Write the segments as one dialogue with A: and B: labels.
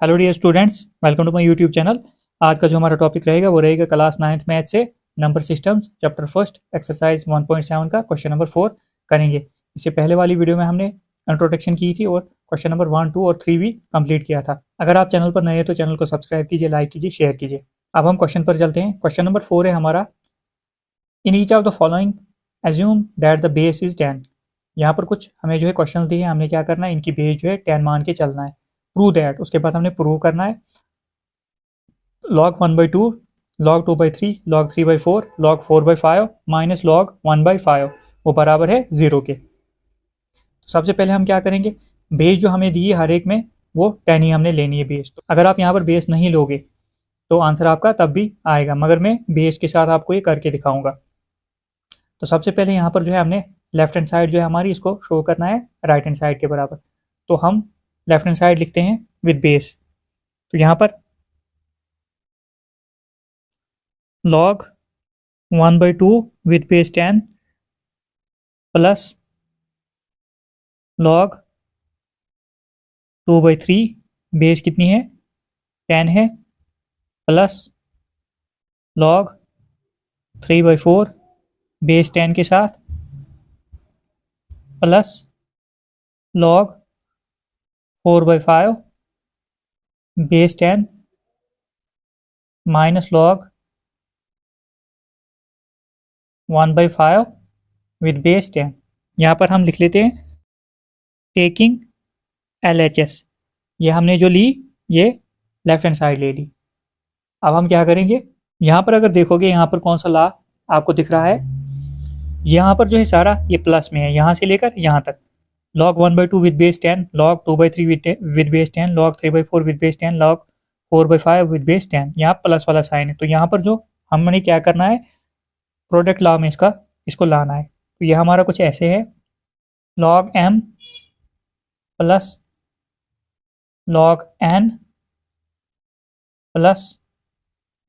A: Hello dear students, welcome to my YouTube channel. आज का जो हमारा टॉपिक रहेगा वो रहेगा क्लास 9th मैथ से number systems chapter first exercise 1.7 का क्वेश्चन नंबर 4 करेंगे। इससे पहले वाली वीडियो में हमने इंट्रोडक्शन की थी और क्वेश्चन नंबर 1, 2 और 3 भी कंप्लीट किया था। अगर आप चैनल पर नए हैं तो चैनल को सब्सक्राइब कीजिए, लाइक कीजिए, शेयर कीजिए। अब हम क्वेश्चन पर चलते हैं। क्वेश्चन नंबर 4 है हमारा, in each of the following assume that the base is 10। यहाँ पर कुछ हमें जो है क्वेश्चन दिए हैं, हमने क्या करना है, इनकी बेस जो है 10 मान के चलना है। प्रूव दैट, उसके बाद हमने प्रूव करना है log 1/2, log 2/3, log 3/4, log 4/5 minus log 1/5 वो बराबर है 0 के। तो सबसे पहले हम क्या करेंगे, बेस जो हमें दी है हर एक में वो 10 ही हमने लेनी है बेस। तो अगर आप यहाँ पर बेस नहीं लोगे तो आंसर आपका तब भी आएगा, मगर मैं बेस के साथ आपको ये करके दिखाऊंगा। तो सबसे पहले यहाँ पर जो है हमने लेफ्ट हैंड साइड जो है हमारी, इसको शो करना है राइट हैंड साइड के बराबर। तो हम लेफ्ट हैंड साइड लिखते हैं विद बेस। तो यहाँ पर log 1/2 with base 10 plus log 2/3, base कितनी है 10 है, प्लस log 3/4 बेस 10 के साथ, plus log 4/5 base 10 minus log 1/5 with base 10। यहाँ पर हम लिख लेते हैं टेकिंग LHS। ये हमने जो ली ये लेफ्ट हैंड साइड ले ली। अब हम क्या करेंगे, यहाँ पर अगर देखोगे यहाँ पर कौन सा ला आपको दिख रहा है, यहाँ पर जो है सारा ये प्लस में है, यहाँ से लेकर यहाँ तक। log 1/2 with base 10, log 2/3 with base 10, log 3/4 with base 10, log 4/5 with base 10। यहाँ प्लस वाला साइन है, तो यहाँ पर जो हमने क्या करना है, प्रोडक्ट लॉ में इसको लाना है। तो ये हमारा कुछ ऐसे है, log m plus log n plus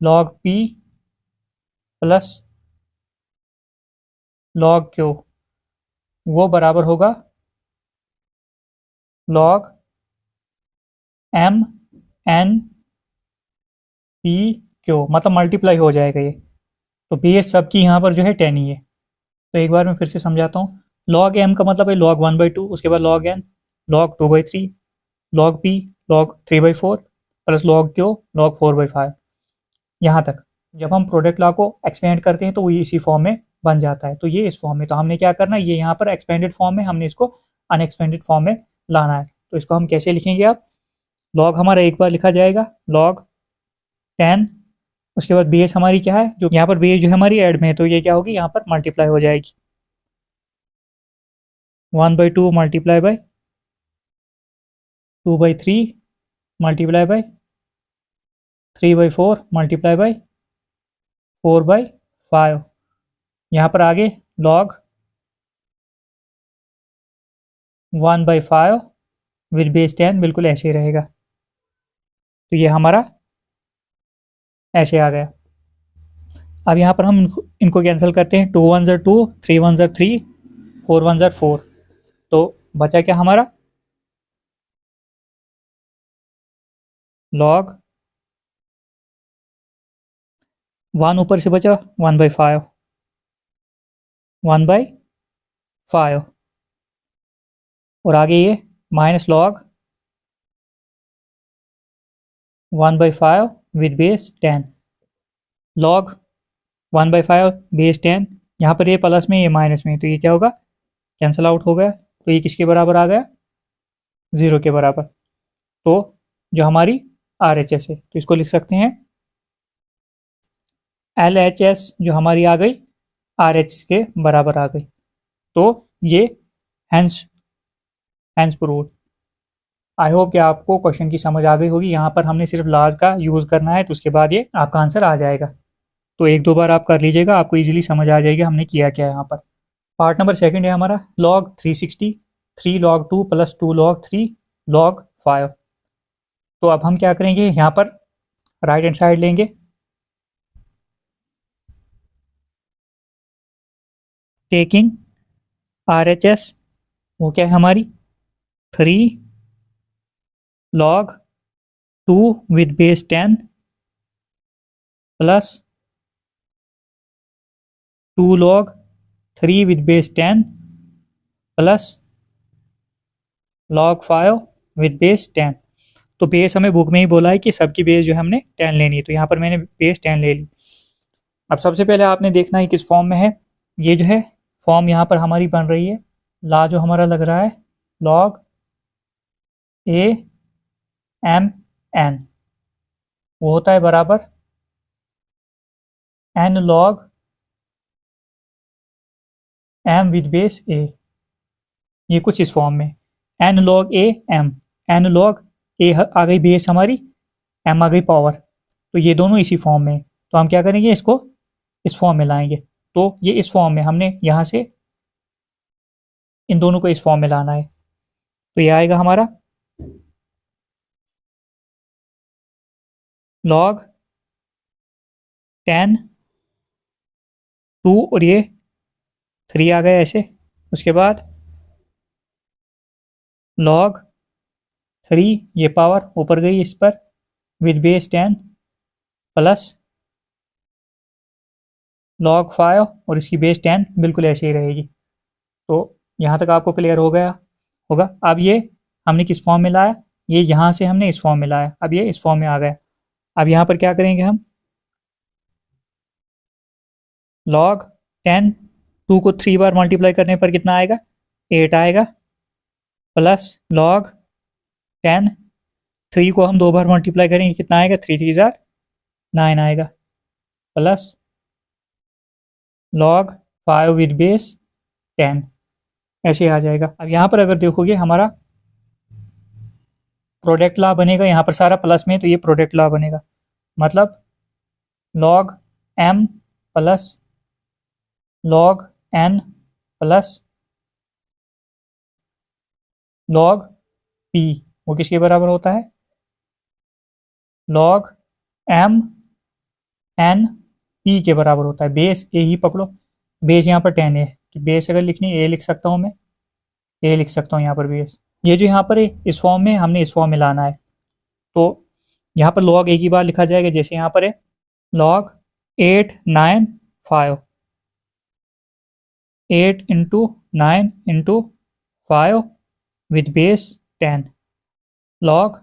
A: log p plus log q वो बराबर होगा log m n p q, मतलब मल्टीप्लाई हो जाएगा ये। तो बेस सबकी यहाँ पर जो है 10 ही है। तो एक बार मैं फिर से समझाता हूँ। log m का मतलब है log 1/2, उसके बाद log n, log 2/3, log p, log 3/4 plus log q, log 4/5 यहाँ तक। जब हम प्रोडक्ट लॉ को एक्सपेंड करते हैं तो वो इसी फॉर्म में बन जाता है। तो ये इस फॉर्म में, तो हमने क्या करना है, ये यहाँ पर एक्सपेंडेड फॉर्म में, हमने इसको अनएक्सपेंडेड फॉर्म में लाना है। तो इसको हम कैसे लिखेंगे, आप लॉग हमारा एक बार लिखा जाएगा log 10, उसके बाद बेस हमारी क्या है, जो यहाँ पर बेस जो है हमारी ऐड में है, तो ये क्या होगी, यहाँ पर मल्टीप्लाई हो जाएगी 1/2 multiply by 2/3 multiply by 3/4 multiply by 4/5। यहाँ पर आगे log 1/5 विद बेस 10 बिल्कुल ऐसे ही रहेगा। तो ये हमारा ऐसे आ गया। अब यहाँ पर हम इनको कैंसिल करते हैं, 2 1 ज़र 2, 3 1 ज़र 3, 4 1 ज़र 4। तो बचा क्या हमारा, log 1 ऊपर से बचा 1/5, 1/5 और आगे ये minus log 1/5 with base 10। log 1/5 base 10, यहाँ पर ये प्लस में ये माइनस में, तो ये क्या होगा, कैंसिल आउट हो गया। तो ये किसके बराबर आ गया, 0 के बराबर। तो जो हमारी RHS है, तो इसको लिख सकते हैं LHS जो हमारी आ गई RH के बराबर आ गई। तो ये hence hence proved. I hope कि आपको क्वेश्चन की समझ आ गई होगी। यहाँ पर हमने सिर्फ लाज का यूज़ करना है, तो उसके बाद ये आपका आंसर आ जाएगा। तो एक दो बार आप कर लीजिएगा, आपको इजीली समझ आ जाएगी हमने किया क्या है यहाँ पर। पार्ट नंबर सेकंड है हमारा log 360, 3 log 2 plus 2 log 3 log 5। तो अब हम क्या करेंगे, यहाँ पर राइट हैंड साइड लेंगे, टेकिंग RHS वो क्या है हमारी 3 log 2 with base 10 plus 2 log 3 with base 10 plus log 5 with base 10। तो बेस हमें बुक में ही बोला है कि सबकी बेस जो है हमने 10 लेनी है, तो यहाँ पर मैंने बेस 10 ले ली। अब सबसे पहले आपने देखना है किस फॉर्म में है। ये जो है फॉर्म यहाँ पर हमारी बन रही है, ला जो हमारा लग रहा है log a m n, वो होता है बराबर n log m with base a। ये कुछ इस फॉर्म में n log a m, n log a आ गई बेस हमारी, m आ गई पावर, तो ये दोनों इसी फॉर्म में। तो हम क्या करेंगे, इसको इस फॉर्म में लाएंगे। तो ये इस फॉर्म में हमने यहाँ से इन दोनों को इस फॉर्म में लाना है। तो ये आएगा हमारा log 10 2 और ये 3 आ गया ऐसे। उसके बाद log 3 ये पावर ऊपर गई इस पर विद बेस 10 प्लस log 5 और इसकी बेस 10 बिल्कुल ऐसे ही रहेगी। तो यहाँ तक आपको क्लियर हो गया होगा। अब ये हमने किस फॉर्म में लाया, ये यहाँ से हमने इस फॉर्म में लाया, अब ये इस फॉर्म में आ गया। अब यहाँ पर क्या करेंगे हम, log 10 2 को 3 बार मल्टीप्लाई करने पर कितना आएगा, 8 आएगा, प्लस log 10 3 को हम 2 बार मल्टीप्लाई करेंगे कितना आएगा, 3 3 जार 9 आएगा, प्लस log 5 विद बेस 10 ऐसे आ जाएगा। अब यहाँ पर अगर देखोगे हमारा प्रोडक्ट लॉ बनेगा, यहाँ पर सारा प्लस में, तो ये प्रोडक्ट लॉ बनेगा, मतलब log m plus log n plus log p, वो किसके बराबर होता है, log m n p के बराबर होता है। बेस a ही पकड़ो, बेस यहाँ पर 10 है, तो बेस अगर लिखनी a लिख सकता हूँ मैं, a लिख सकता हूँ यहाँ पर बेस। ये जो यहाँ पर है इस फॉर्म में, हमने इस फॉर्म में लाना है। तो यहाँ पर log एक ही बार लिखा जाएगा, जैसे यहाँ पर है log 8 9 5, 8 into 9 into 5 with base 10, log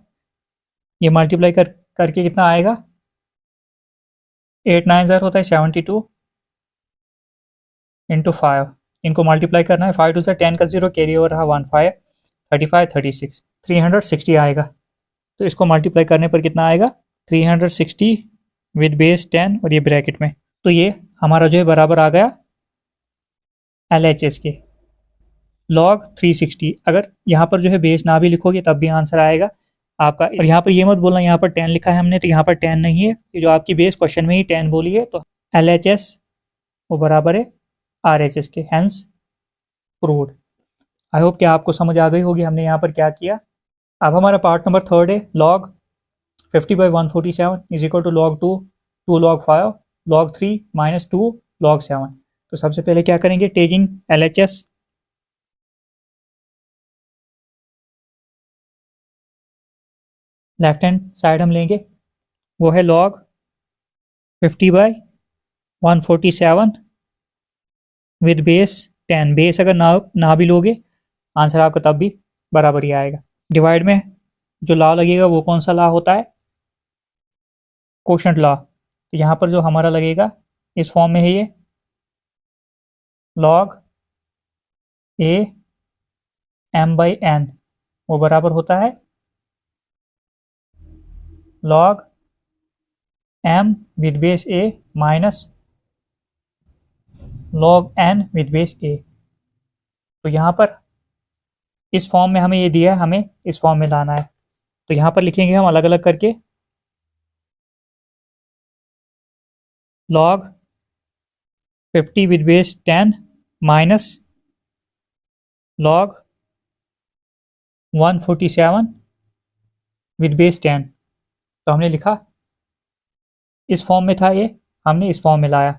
A: ये मल्टीप्लाई करके कितना आएगा, 8 9 ज़र होता है 72 इंटू 5, इनको मल्टीप्लाई करना है, 5 2 ज़र 10 का 0 कैरी ओवर रहा 1 5 35 36 360 आएगा। तो इसको मल्टीप्लाई करने पर कितना आएगा, 360 विद बेस 10 और ये ब्रैकेट में। तो ये हमारा जो है बराबर आ गया LHS के log 360। अगर यहाँ पर जो है बेस ना भी लिखोगे तब भी आंसर आएगा आपका। और यहाँ पर ये मत बोलना यहाँ पर 10 लिखा है हमने, तो यहाँ पर 10 नहीं है, ये जो आपकी बेस क्वेश्चन में ही 10 बोली है, तो LHS वो बराबर है RHS के, हैंस प्रूव्ड। आई होप कि आपको समझ आ गई होगी हमने यहाँ पर क्या किया। अब हमारा पार्ट नंबर 3 है, log 50/147 is equal to log 2 2 log 5 log 3 minus 2 log 7। तो सबसे पहले क्या करेंगे, taking LHS, left hand side हम लेंगे, वो है log 50/147 विद बेस 10। बेस अगर ना भी लोगे आंसर आपका तब भी बराबर ही आएगा। डिवाइड में जो लॉ लगेगा वो कौन सा लॉ होता है, कोशेंट लॉ। तो यहाँ पर जो हमारा लगेगा इस फॉर्म में है ये log a m/n, वो बराबर होता है log m with base a minus log n with base a। तो यहाँ पर इस फॉर्म में हमें ये दिया है, हमें इस फॉर्म में लाना है। तो यहाँ पर लिखेंगे हम अलग अलग करके, log 50 with base 10 minus log 147 with base 10। तो हमने लिखा इस फॉर्म में था ये, हमने इस फॉर्म में लाया,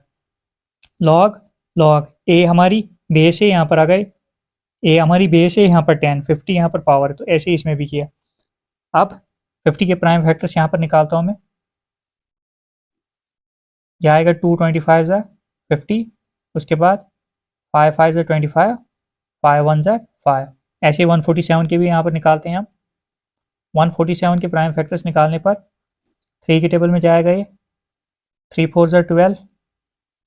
A: log a हमारी बेस है, यहाँ पर आ गए a हमारी बेस है, यहाँ पर 10 50 यहाँ पर पावर है, तो ऐसे ही इसमें भी किया। अब 50 के प्राइम फैक्टर्स यहाँ पर निकालता हूँ मैं। यह आएगा 225 ज़ा 50, उसके बाद 5 ज़ा 25, 5 ज़ा 5। ऐसे 147 के भी यहाँ पर निकालते हैं हम। 147 के प्राइम फैक्टर्स निकालने पर 3 के टेबल में जाएगा ये। 3 4 ज़ा 12,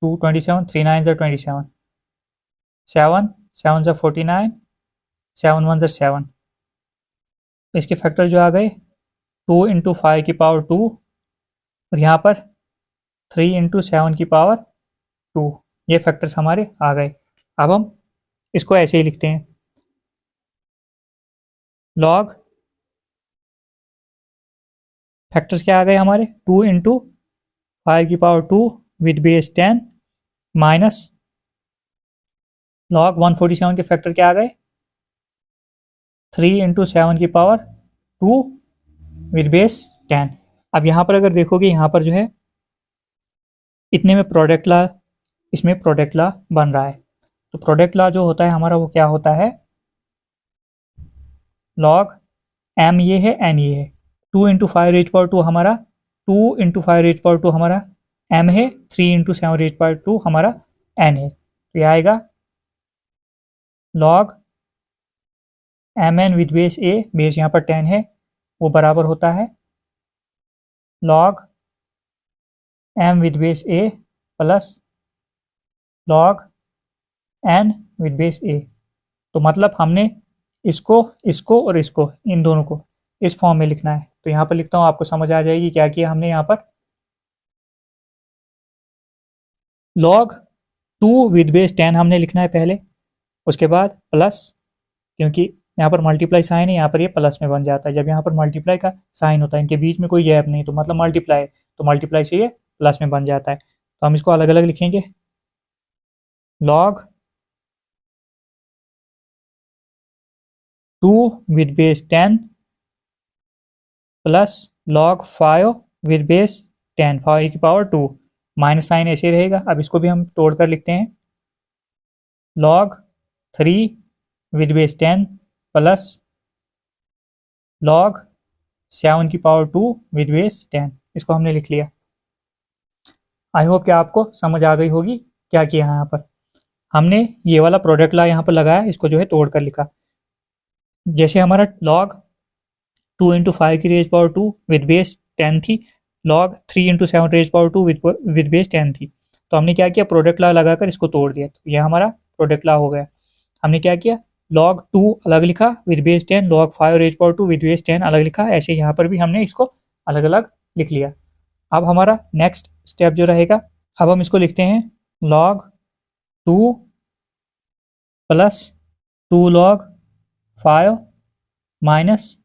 A: 2 27, 3 9 ज़ा 27, 7 7 ज़ा 49, 7 1 ज़ा 7। तो इसके फैक्टर जो आ गए 2 इंटू 5 की पावर 2 और यहाँ पर 3 इंटू 7 की पावर 2। ये फैक्टर्स हमारे आ गए। अब हम इसको ऐसे ही लिखते हैं, लॉग फैक्टर्स क्या आ गए हमारे 2 इंटू 5 की power 2 with base 10 minus log 147 के फैक्टर क्या आ गए 3 इंटू 7 की पावर 2 विद बेस 10। अब यहाँ पर अगर देखोगे यहाँ पर जो है इतने में प्रोडक्ट ला, इसमें प्रोडक्ट ला बन रहा है। तो प्रोडक्ट ला जो होता है हमारा वो क्या होता है, लॉग एम ये है एन ये है। 2 इंटू 5 रेज पावर 2 हमारा 2 इंटू 5 रेज पावर 2 हमारा एम है, 3 इंटू 7 रेज पावर 2 हमारा एन है। तो यह आएगा log M N with base A, base यहाँ पर 10 है, वो बराबर होता है log M with base A plus log N with base A. तो मतलब हमने इसको इसको और इसको इन दोनों को इस फॉर्म में लिखना है। तो यहाँ पर लिखता हूँ, आपको समझ आ जाएगी क्या किया हमने यहाँ पर। लॉग 2 विद बेस 10 हमने लिखना है पहले, उसके बाद प्लस, क्योंकि यहाँ पर मल्टीप्लाई साइन है, यहाँ पर ये प्लस में बन जाता है। जब यहाँ पर मल्टीप्लाई का साइन होता है, इनके बीच में कोई गैप नहीं, तो मतलब मल्टीप्लाई, तो मल्टीप्लाई से ये प्लस में बन जाता है। तो हम इसको अलग अलग लिखेंगे, log 2 with base 10 plus log 5 with base 10, 5 की पावर 2, माइनस साइन ऐसे रहेगा। अब इसको भी हम तोड़कर लिखते हैं, log 3 with base 10 plus log 7 की पावर 2 विद बेस 10। इसको हमने लिख लिया। आई होप कि आपको समझ आ गई होगी क्या किया यहाँ पर। हमने ये वाला प्रोडक्ट ला यहाँ पर लगाया, इसको जो है तोड़ कर लिखा। जैसे हमारा लॉग 2 इंटू 5 की रेज पावर 2 विद बेस 10 थी, log 3 into 7 raise power 2 with base 10 थी। तो हमने क्या किया, प्रोडक्ट ला लगाकर इसको तोड़ दिया। तो यह हमारा प्रोडक्ट ला हो गया। हमने क्या किया, लॉग 2 अलग लिखा with base 10, log 5 raise power 2 with base 10 अलग लिखा। ऐसे यहाँ पर भी हमने इसको अलग अलग लिख लिया। अब हमारा नेक्स्ट स्टेप जो रहेगा, अब हम इसको लिखते हैं log 2 plus 2 log 5 minus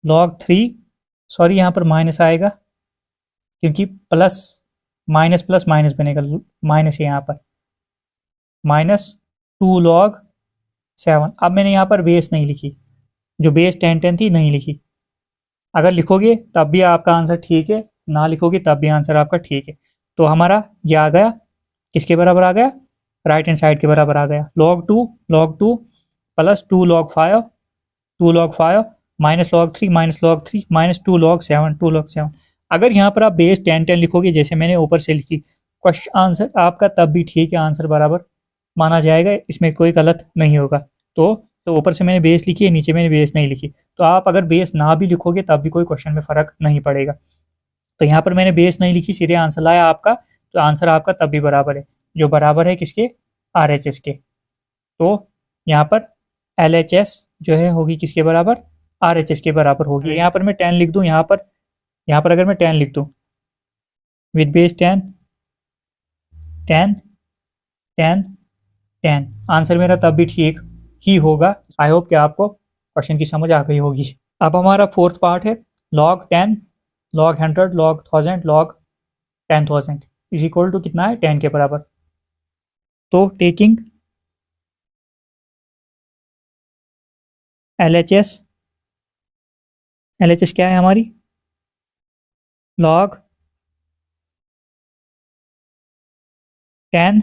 A: log 3, sorry यहाँ पर माइनस आएगा क्योंकि प्लस माइनस प्लस माइनस बनेगा, माइनस है यहाँ पर, माइनस 2 लॉग 7। अब मैंने यहाँ पर बेस नहीं लिखी, जो बेस 10 10 थी नहीं लिखी। अगर लिखोगे तब भी आपका आंसर ठीक है, ना लिखोगे तब भी आंसर आपका ठीक है। तो हमारा ये आ गया, किसके बराबर आ गया, राइट हैंड साइड के बराबर आ गया। Log two plus 2 log 5, 2 log 5 minus log 3 minus log 3 minus 2 log 7, 2 log 7। अगर यहाँ पर आप बेस 10 10 लिखोगे जैसे मैंने ऊपर से लिखी, क्वेश्चन आंसर आपका तब भी ठीक है, आंसर बराबर माना जाएगा, इसमें कोई गलत नहीं होगा। तो ऊपर से मैंने बेस लिखी है, नीचे मैंने बेस नहीं लिखी। तो आप अगर बेस ना भी लिखोगे तब भी कोई क्वेश्चन में फ़र्क नहीं पड़ेगा। तो यहाँ पर मैंने बेस नहीं लिखी, सीधे आंसर लाया आपका, तो आंसर आपका तब भी बराबर है, जो बराबर है किसके, RHS के। तो यहाँ पर LHS जो है होगी किसके बराबर, RHS के बराबर होगी। यहाँ पर मैं 10 लिख दूँ, यहाँ पर अगर मैं 10 लिख दूँ विद बेस 10 10 10 10, आंसर मेरा तब भी ठीक ही होगा। आई होप कि आपको क्वेश्चन की समझ आ गई होगी। अब हमारा फोर्थ पार्ट है log 10, log 100, log 1000, log 10,000 is equal to कितना है, 10 के बराबर। तो टेकिंग LHS, LHS क्या है हमारी, log 10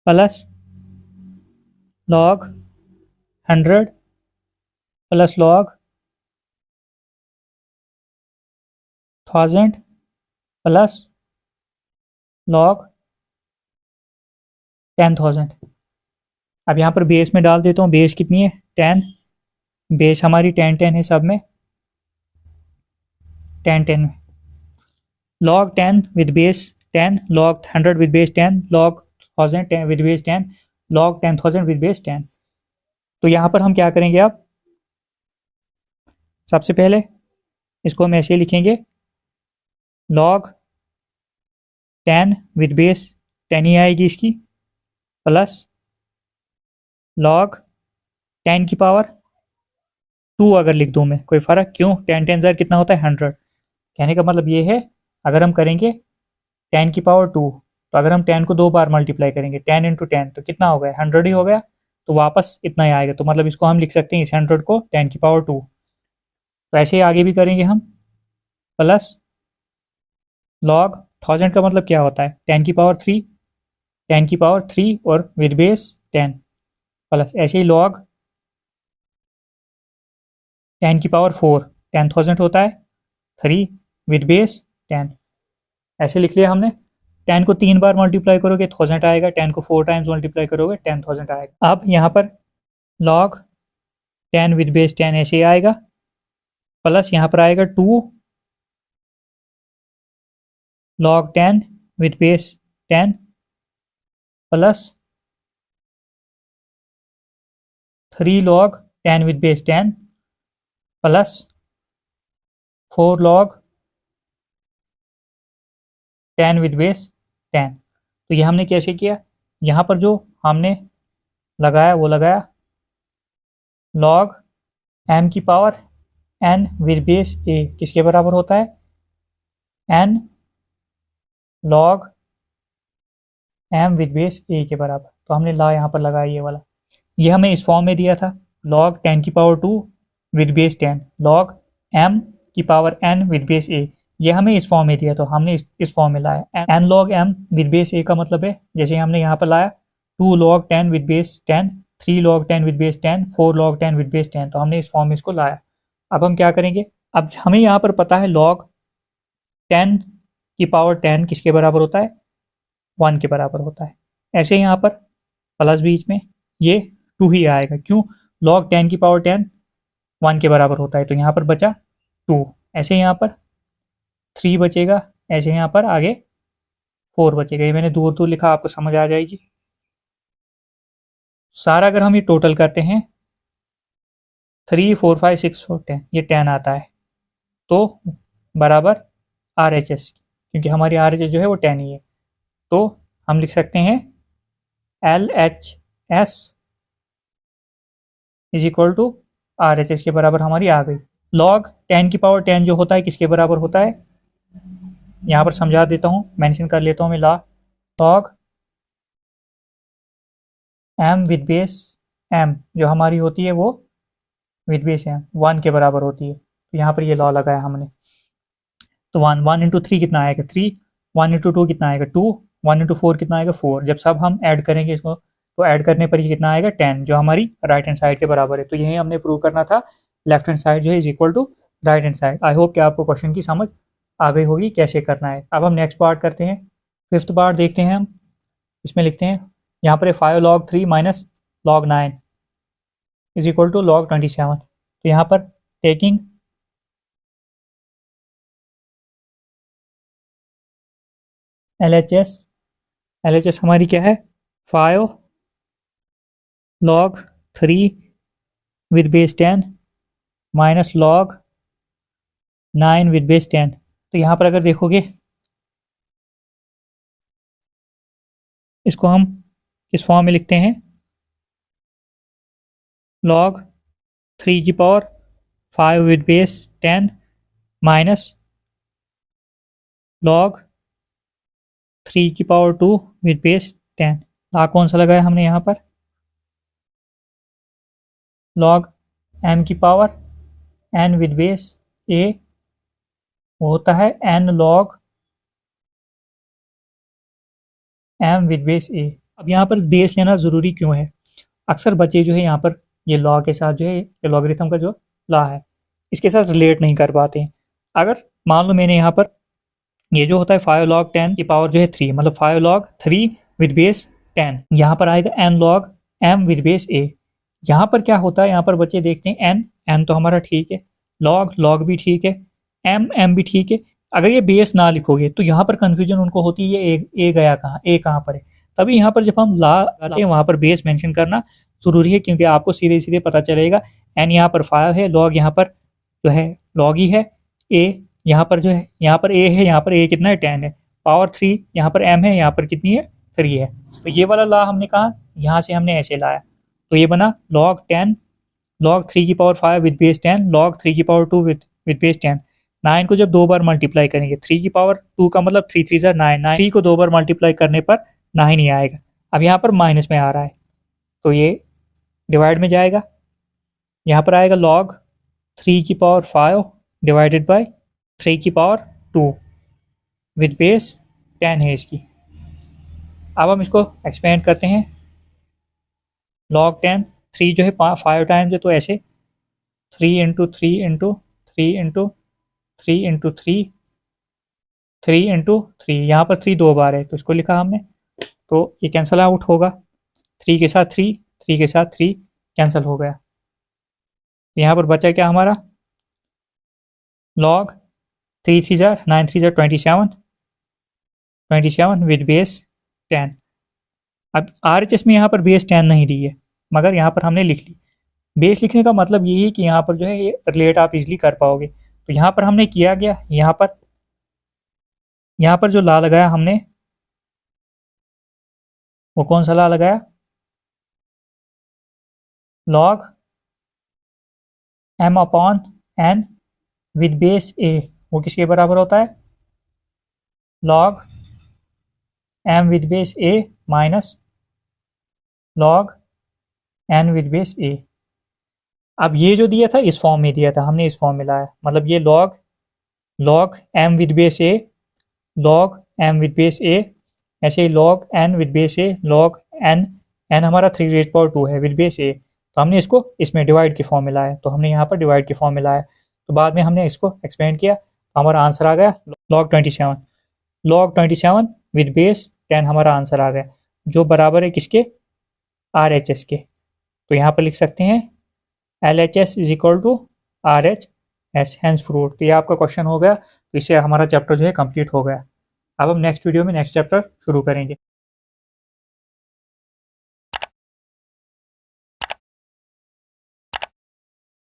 A: plus log 100 plus log 1000 plus log 10,000। अब यहाँ पर बेस में डाल देता हूँ, बेस कितनी है 10, बेस हमारी 10 है सब में, 10 में log 10 with base 10 log 100 with base 10 log 1000 with base 10 log 10,000 with base 10। तो यहाँ पर हम क्या करेंगे, अब सबसे पहले इसको हम ऐसे लिखेंगे log 10 with base 10 ही आएगी इसकी, प्लस log 10 की पावर 2 अगर लिख दूँ मैं, कोई फ़र्क क्यों, 10 ज़र कितना होता है 100। कहने का मतलब ये है अगर हम करेंगे 10 की पावर 2, तो अगर हम 10 को 2 बार मल्टीप्लाई करेंगे 10 इंटू 10 तो कितना हो गया 100 ही हो गया, तो वापस इतना ही आएगा। तो मतलब इसको हम लिख सकते हैं इस 100 को 10 की पावर 2। तो ऐसे ही आगे भी करेंगे हम, प्लस लॉग 1000 का मतलब क्या होता है 10 की पावर 3, 10 की पावर 3 और विद बेस 10, प्लस ऐसे ही लॉग 10 की पावर 4 10,000 होता है 3 विद बेस 10। ऐसे लिख लिया हमने। 10 को 3 बार मल्टीप्लाई करोगे 1000 आएगा, 10 को 4 टाइम्स मल्टीप्लाई करोगे 10,000 आएगा। अब यहाँ पर लॉग 10 विद बेस 10 ऐसे ही आएगा, प्लस यहाँ पर आएगा 2 log 10 with base 10 plus 3 log 10 with base 10 plus 4 log 10 with base 10। तो ये हमने कैसे किया, यहाँ पर जो हमने लगाया वो लगाया log m की power n with base a किसके बराबर होता है n log m with base a के बराबर। तो हमने ला यहाँ पर लगाया ये वाला, ये हमें इस फॉर्म में दिया था log 10 की power 2 with base 10 log m की power n with base a, ये हमें इस फॉर्म में दिया, तो हमने इस फॉर्म में लाया। n log m with base a का मतलब है जैसे हमने यहाँ पर लाया 2 log 10 with base 10 3 log 10 with base 10 4 log 10 with base 10, तो हमने इस फॉर्म में इसको लाया। अब हम क्या करेंगे, अब हमें यहाँ पर पता है log 10 की पावर 10 किसके बराबर होता है 1 के बराबर होता है। ऐसे यहाँ पर प्लस बीच में ये 2 ही आएगा, क्यों log 10 की पावर 10 1 के बराबर होता है, तो यहाँ पर बचा 2, ऐसे यहाँ पर 3 बचेगा, ऐसे यहाँ पर आगे 4 बचेगा। ये मैंने दूर दूर लिखा, आपको समझ आ जाएगी। सारा अगर हम ये टोटल करते हैं 3 4 5 6 4 10, ये 10 आता है, तो बराबर RHS, क्योंकि हमारी RHS जो है वो 10 ही है, तो हम लिख सकते हैं LHS is equal to RHS के बराबर हमारी आ गई। log 10 की पावर 10 जो होता है किसके बराबर होता है, यहाँ पर समझा देता हूँ, मेंशन कर लेता हूँ मैं log m with base m जो हमारी होती है वो विद बेस m 1 के बराबर होती है, तो यहाँ पर ये लॉ लगाया हमने। तो 1 इंटू 3 कितना आएगा 3, 1 इंटू 2 कितना आएगा 2, 1 इंटू 4 कितना आएगा 4। जब सब हम ऐड करेंगे इसको, तो ऐड करने पर ये कितना आएगा 10, जो हमारी राइट हैंड साइड के बराबर है। तो यही हमने प्रूव करना था, लेफ्ट हैंड साइड जो है is equal to right hand side. I hope कि आपको क्वेश्चन की समझ आ गई होगी कैसे करना है। अब हम नेक्स्ट पार्ट करते हैं, 5th पार्ट देखते हैं हम। इसमें लिखते हैं यहाँ पर 5 log 3 minus log 9 is equal to log 27। तो यहाँ पर टेकिंग LHS हमारी क्या है 5 log 3 with base 10 minus log 9 with base 10। तो यहाँ पर अगर देखोगे इसको हम इस फॉर्म में लिखते हैं log 3 की power 5 with base 10 minus log 3 की पावर 2 विद बेस 10। ला कौन सा लगाया हमने यहाँ पर log m की power n with base a होता है n log m with base a। अब यहाँ पर बेस लेना ज़रूरी क्यों है, अक्सर बच्चे जो है यहाँ पर ये लॉ के साथ जो है ये लॉगरिथम का जो लॉ है इसके साथ रिलेट नहीं कर पाते हैं। अगर मान लो मैंने यहाँ पर ये जो होता है 5 log 10 की पावर जो है 3, मतलब 5 log 3 विद बेस 10, यहाँ पर आएगा n log m with base a। यहाँ पर क्या होता है, यहाँ पर बच्चे देखते हैं n तो हमारा ठीक है, log भी ठीक है, m भी ठीक है। अगर ये बेस ना लिखोगे तो यहाँ पर कंफ्यूजन उनको होती है, a गया कहाँ, a कहाँ पर है। तभी यहाँ पर जब हम ला आते हैं वहाँ पर बेस मेंशन करना जरूरी है, क्योंकि आपको सीधे सीधे पता चलेगा n यहाँ पर 5 है, log यहाँ पर जो है log ही है, a यहाँ पर जो है, यहाँ पर a है, यहाँ पर a कितना है 10 है, पावर 3 यहाँ पर m है, यहाँ पर कितनी है 3 है। तो ये वाला ला हमने कहा यहाँ से हमने ऐसे लाया, तो ये बना log 10 log 3 की पावर 5 विद बेस 10 log 3 की पावर 2 विद बेस 10। 9 को जब 2 बार मल्टीप्लाई करेंगे, 3 की पावर 2 का मतलब 3 3 9, 3 को 2 बार मल्टीप्लाई करने पर 9 ही आएगा। अब यहाँ पर माइनस में आ रहा है तो ये डिवाइड में जाएगा, यहाँ पर आएगा log 3 की पावर 5 डिवाइडेड बाई 3 की पावर 2 विद बेस 10 है इसकी। अब हम इसको एक्सपेंड करते हैं, log 10 3 जो है 5 टाइम्स है, तो ऐसे 3 into 3 into 3 into 3 into 3 3 into 3, यहाँ पर 3 2 बार है तो इसको लिखा हमने, तो ये कैंसिल आउट होगा, 3 के साथ 3, 3 के साथ 3 कैंसिल हो गया। यहाँ पर बचा क्या हमारा, log 3 3 9 3 27 विद बेस 10। अब RHS में यहाँ पर बेस 10 नहीं दी है, मगर यहाँ पर हमने लिख ली। बेस लिखने का मतलब यही है कि यहाँ पर जो है ये रिलेट आप इजीली कर पाओगे। तो यहाँ पर हमने किया गया, यहाँ पर जो ला लगाया हमने वो कौन सा ला लगाया, log m upon n with base a, वो किसके बराबर होता है, log m with base a minus log n with base a। अब ये जो दिया था इस फॉर्म में दिया था, हमने इस फॉर्म में लाया, मतलब ये log m with base a, log m with base a, ऐसे ही log n with base a, log n हमारा 3⁻² है विद बेस a, तो हमने इसको इसमें डिवाइड के फॉर्म में लाया, तो हमने यहाँ पर डिवाइड के फॉर्म में लाया। तो बाद में हमने इसको एक्सपेंड किया तो हमारा आंसर आ गया log 27 विद बेस 10 हमारा आंसर आ गया, जो बराबर है किसके, RHS के। तो यहाँ पर लिख सकते हैं LHS is equal to RHS hence proved. तो ये आपका क्वेश्चन हो गया, तो इससे हमारा चैप्टर जो है कंप्लीट हो गया। अब हम नेक्स्ट वीडियो में नेक्स्ट चैप्टर शुरू करेंगे।